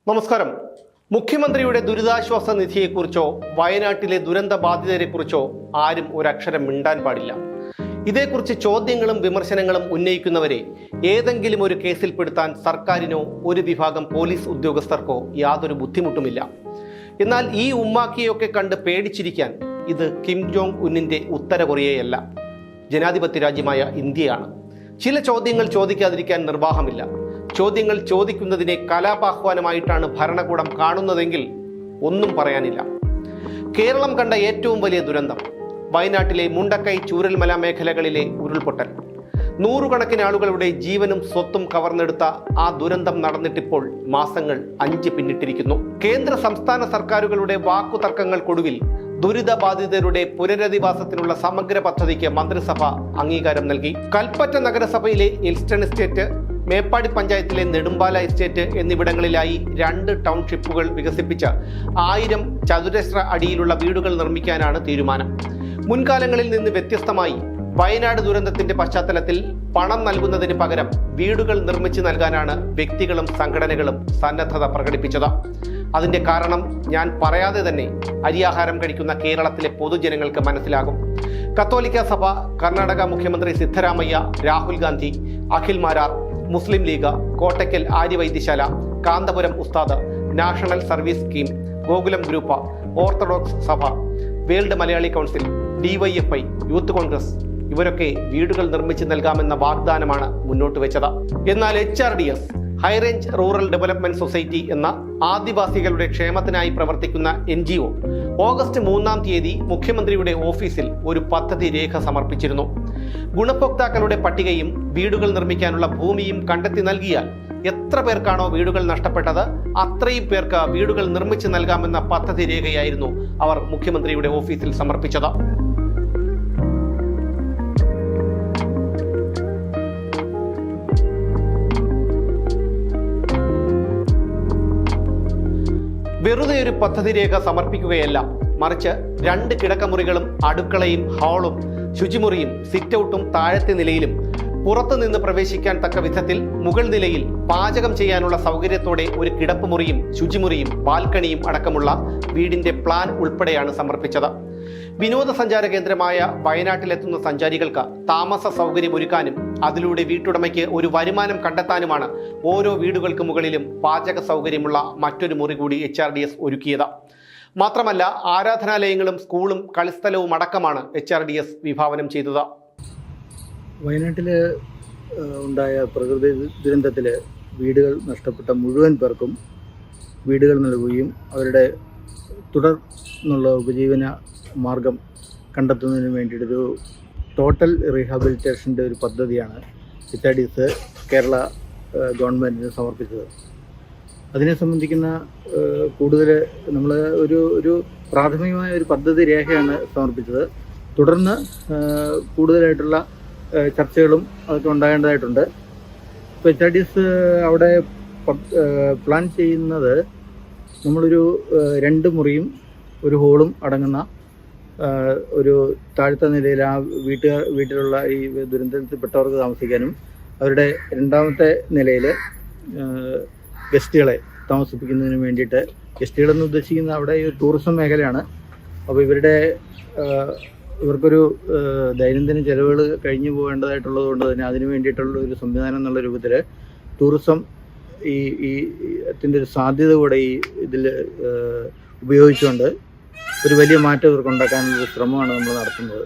നമസ്കാരം. മുഖ്യമന്ത്രിയുടെ ദുരിതാശ്വാസ നിധിയെക്കുറിച്ചോ വയനാട്ടിലെ ദുരന്ത ബാധിതരെക്കുറിച്ചോ ആരും ഒരക്ഷരം മിണ്ടാൻ പാടില്ല. ഇതേക്കുറിച്ച് ചോദ്യങ്ങളും വിമർശനങ്ങളും ഉന്നയിക്കുന്നവരെ ഏതെങ്കിലും ഒരു കേസിൽപ്പെടുത്താൻ സർക്കാരിനോ ഒരു വിഭാഗം പോലീസ് ഉദ്യോഗസ്ഥർക്കോ യാതൊരു ബുദ്ധിമുട്ടുമില്ല. എന്നാൽ ഈ ഉമ്മാക്കിയൊക്കെ കണ്ട് പേടിച്ചിരിക്കാൻ ഇത് കിം ജോങ് ഉന്നിന്റെ ഉത്തര കൊറിയയല്ല, ജനാധിപത്യ രാജ്യമായ ഇന്ത്യയാണ്. ചില ചോദ്യങ്ങൾ ചോദിക്കാതിരിക്കാൻ നിർവാഹമില്ല. ചോദ്യങ്ങൾ ചോദിക്കുന്നതിനെ കലാപാഹ്വാനമായിട്ടാണ് ഭരണകൂടം കാണുന്നതെങ്കിൽ ഒന്നും പറയാനില്ല. കേരളം കണ്ട ഏറ്റവും വലിയ ദുരന്തം വയനാട്ടിലെ മുണ്ടക്കൈ ചൂരൽമല മേഖലകളിലെ ഉരുൾപൊട്ടൽ. നൂറുകണക്കിന് ആളുകളുടെ ജീവനും സ്വത്തും കവർന്നെടുത്ത ആ ദുരന്തം നടന്നിട്ടിപ്പോൾ മാസങ്ങൾ 5 പിന്നിട്ടിരിക്കുന്നു. കേന്ദ്ര സംസ്ഥാന സർക്കാരുകളുടെ വാക്കുതർക്കങ്ങൾക്കൊടുവിൽ ദുരിതബാധിതരുടെ പുനരധിവാസത്തിനുള്ള സമഗ്ര പദ്ധതിക്ക് മന്ത്രിസഭ അംഗീകാരം നൽകി. കൽപ്പറ്റ നഗരസഭയിലെ എൽസ്റ്റൺ എസ്റ്റേറ്റ്, മേപ്പാടി പഞ്ചായത്തിലെ നെടുമ്പാല എസ്റ്റേറ്റ് എന്നിവിടങ്ങളിലായി 2 ടൗൺഷിപ്പുകൾ വികസിപ്പിച്ച് 1000 ചതുരശ്ര അടിയിലുള്ള വീടുകൾ നിർമ്മിക്കാനാണ് തീരുമാനം. മുൻകാലങ്ങളിൽ നിന്ന് വ്യത്യസ്തമായി വയനാട് ദുരന്തത്തിന്റെ പശ്ചാത്തലത്തിൽ പണം നൽകുന്നതിന് പകരം വീടുകൾ നിർമ്മിച്ചു നൽകാനാണ് വ്യക്തികളും സംഘടനകളും സന്നദ്ധത പ്രകടിപ്പിച്ചത്. അതിന്റെ കാരണം ഞാൻ പറയാതെ തന്നെ അരിയാഹാരം കഴിക്കുന്ന കേരളത്തിലെ പൊതുജനങ്ങൾക്ക് മനസ്സിലാകും. കത്തോലിക്ക സഭ, കർണാടക മുഖ്യമന്ത്രി സിദ്ധരാമയ്യ, രാഹുൽ ഗാന്ധി, അഖിൽ മാരാർ, മുസ്ലിം ലീഗ്, കോട്ടയ്ക്കൽ ആര്യവൈദ്യശാല, കാന്തപുരം ഉസ്താദ്, national service scheme, Gokulam group, orthodox സഭ, world Malayali council, DYFI, youth Congress ഇവരൊക്കെ വീടുകൾ നിർമ്മിച്ചു നൽകാമെന്ന വാഗ്ദാനമാണ് മുന്നോട്ട് വെച്ചത്. എന്നാൽ HRDS, high range rural development society എന്ന ആദിവാസികളുടെ ക്ഷേമത്തിനായി പ്രവർത്തിക്കുന്ന NGO ഓഗസ്റ്റ് 3-ാം തീയതി മുഖ്യമന്ത്രിയുടെ ഓഫീസിൽ ഒരു പദ്ധതി രേഖ സമർപ്പിച്ചിരുന്നു. ഗുണഭോക്താക്കളുടെ പട്ടികയും വീടുകൾ നിർമ്മിക്കാനുള്ള ഭൂമിയും കണ്ടെത്തി നൽകിയാൽ എത്ര പേർക്കാണോ വീടുകൾ നഷ്ടപ്പെട്ടത് അത്രയും പേർക്ക് വീടുകൾ നിർമ്മിച്ചു നൽകാമെന്ന പദ്ധതി രേഖയായിരുന്നു അവർ മുഖ്യമന്ത്രിയുടെ ഓഫീസിൽ സമർപ്പിച്ചത്. വെറുതെ ഒരു പദ്ധതി രേഖ സമർപ്പിക്കുകയല്ല, മറിച്ച് 2 കിടക്കമുറികളും അടുക്കളയും ഹാളും ശുചിമുറിയും സിറ്റൗട്ടും താഴത്തെ നിലയിലും പുറത്തുനിന്ന് പ്രവേശിക്കാൻ തക്ക വിധത്തിൽ മുകൾ നിലയിൽ പാചകം ചെയ്യാനുള്ള സൗകര്യത്തോടെ ഒരു കിടപ്പുമുറിയും ശുചിമുറിയും ബാൽക്കണിയും അടക്കമുള്ള വീടിന്റെ പ്ലാൻ ഉൾപ്പെടെയാണ് സമർപ്പിച്ചത്. വിനോദസഞ്ചാര കേന്ദ്രമായ വയനാട്ടിലെത്തുന്ന സഞ്ചാരികൾക്ക് താമസ സൗകര്യമൊരുക്കാനും അതിലൂടെ വീട്ടുടമയ്ക്ക് ഒരു വരുമാനം കണ്ടെത്താനുമാണ് ഓരോ വീടുകൾക്ക് മുകളിലും പാചക സൗകര്യമുള്ള മറ്റൊരു മുറി കൂടി HRDS ഒരുക്കിയത്. മാത്രമല്ല, ആരാധനാലയങ്ങളും സ്കൂളും കളിസ്ഥലവും അടക്കമാണ് HRDS വിഭാവനം ചെയ്തത്. വയനാട്ടിൽ ഉണ്ടായ പ്രകൃതി ദുരന്തത്തിൽ വീടുകൾ നഷ്ടപ്പെട്ട മുഴുവൻ പേർക്കും വീടുകൾ നൽകുകയും അവരുടെ തുടർന്നുള്ള ഉപജീവന മാർഗം കണ്ടെത്തുന്നതിന് വേണ്ടിയിട്ടൊരു ടോട്ടൽ റീഹാബിലിറ്റേഷൻ്റെ ഒരു പദ്ധതിയാണ് HRDS കേരള ഗവൺമെൻറ്റിന് സമർപ്പിച്ചത്. അതിനെ സംബന്ധിക്കുന്ന കൂടുതൽ നമ്മൾ ഒരു പ്രാഥമികമായ ഒരു പദ്ധതി രേഖയാണ് സമർപ്പിച്ചത്. തുടർന്ന് കൂടുതലായിട്ടുള്ള ചർച്ചകളും അതൊക്കെ ഉണ്ടാകേണ്ടതായിട്ടുണ്ട്. ഇപ്പോൾ HRDS അവിടെ പ്ലാൻ ചെയ്യുന്നത് നമ്മളൊരു 2 മുറിയും ഒരു ഹോളും അടങ്ങുന്ന ഒരു താഴ്ത്ത നിലയിൽ ആ വീട്ടിലുള്ള ഈ ദുരന്തത്തിൽപ്പെട്ടവർക്ക് താമസിക്കാനും അവരുടെ 2ാമത്തെ നിലയിൽ ഗസ്റ്റുകളെ താമസിപ്പിക്കുന്നതിന് വേണ്ടിയിട്ട്, ഗസ്റ്റുകളെന്ന് ഉദ്ദേശിക്കുന്ന അവിടെ ഈ ടൂറിസം മേഖലയാണ്. അപ്പോൾ ഇവർക്കൊരു ദൈനംദിന ചെലവുകൾ കഴിഞ്ഞു പോകേണ്ടതായിട്ടുള്ളത് കൊണ്ട് തന്നെ അതിന് വേണ്ടിയിട്ടുള്ള ഒരു സംവിധാനം എന്നുള്ള രൂപത്തിൽ ടൂറിസം ഇതിൻ്റെ ഒരു സാധ്യത കൂടെ ഇതിൽ ഉപയോഗിച്ചുകൊണ്ട് ഒരു വലിയ മാറ്റം ഇവർക്കുണ്ടാക്കാനുള്ള ശ്രമമാണ് നമ്മൾ നടത്തുന്നത്.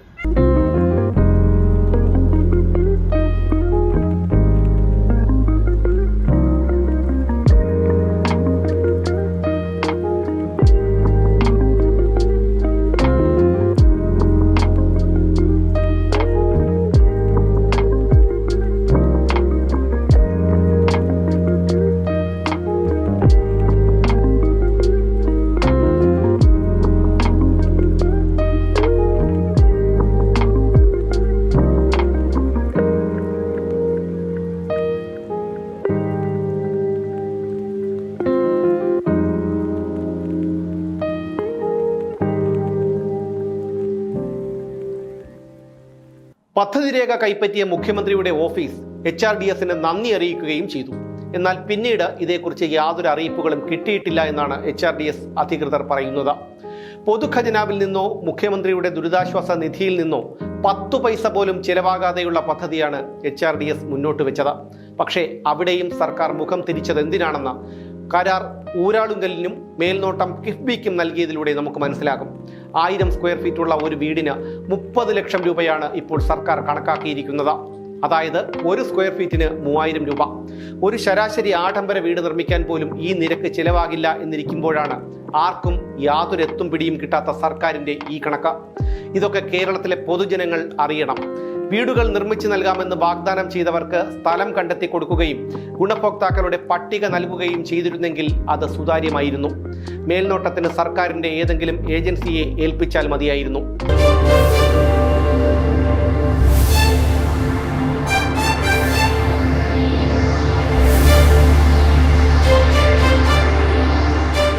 പദ്ധതി രേഖ കൈപ്പറ്റിയ മുഖ്യമന്ത്രിയുടെ ഓഫീസ് HRDSന് നന്ദി അറിയിക്കുകയും ചെയ്തു. എന്നാൽ പിന്നീട് ഇതേക്കുറിച്ച് യാതൊരു അറിയിപ്പുകളും കിട്ടിയിട്ടില്ല എന്നാണ് HRDS അധികൃതർ പറയുന്നത്. പൊതുഖജനാവിൽ നിന്നോ മുഖ്യമന്ത്രിയുടെ ദുരിതാശ്വാസ നിധിയിൽ നിന്നോ 10 പൈസ പോലും ചിലവാകാതെയുള്ള പദ്ധതിയാണ് HRDS മുന്നോട്ട് വെച്ചത്. പക്ഷേ അവിടെയും സർക്കാർ മുഖം തിരിച്ചത് എന്തിനാണെന്ന് കരാർ ഊരാളുങ്കലിനും മേൽനോട്ടം കിഫ്ബിക്കും നൽകിയതിലൂടെ നമുക്ക് മനസ്സിലാകും. 1000 സ്ക്വയർ ഫീറ്റ് ഉള്ള ഒരു വീടിന് 30 ലക്ഷം രൂപയാണ് ഇപ്പോൾ സർക്കാർ കണക്കാക്കിയിരിക്കുന്നത്. അതായത് 1 സ്ക്വയർ ഫീറ്റിന് 3000 രൂപ. ഒരു ശരാശരി ആഡംബര വീട് നിർമ്മിക്കാൻ പോലും ഈ നിരക്ക് ചിലവാകില്ല എന്നിരിക്കുമ്പോഴാണ് ആർക്കും യാതൊരു എത്തും പിടിയും കിട്ടാത്ത സർക്കാരിന്റെ ഈ കണക്ക്. ഇതൊക്കെ കേരളത്തിലെ പൊതുജനങ്ങൾ അറിയണം. വീടുകൾ നിർമ്മിച്ചു നൽകാമെന്ന് വാഗ്ദാനം ചെയ്തവർക്ക് സ്ഥലം കണ്ടെത്തി കൊടുക്കുകയും ഗുണഭോക്താക്കളുടെ പട്ടിക നൽകുകയും ചെയ്തിരുന്നെങ്കിൽ അത് സുതാര്യമായിരുന്നു. മേൽനോട്ടത്തിന് സർക്കാരിന്റെ ഏതെങ്കിലും ഏജൻസിയെ ഏൽപ്പിച്ചാൽ മതിയായിരുന്നു.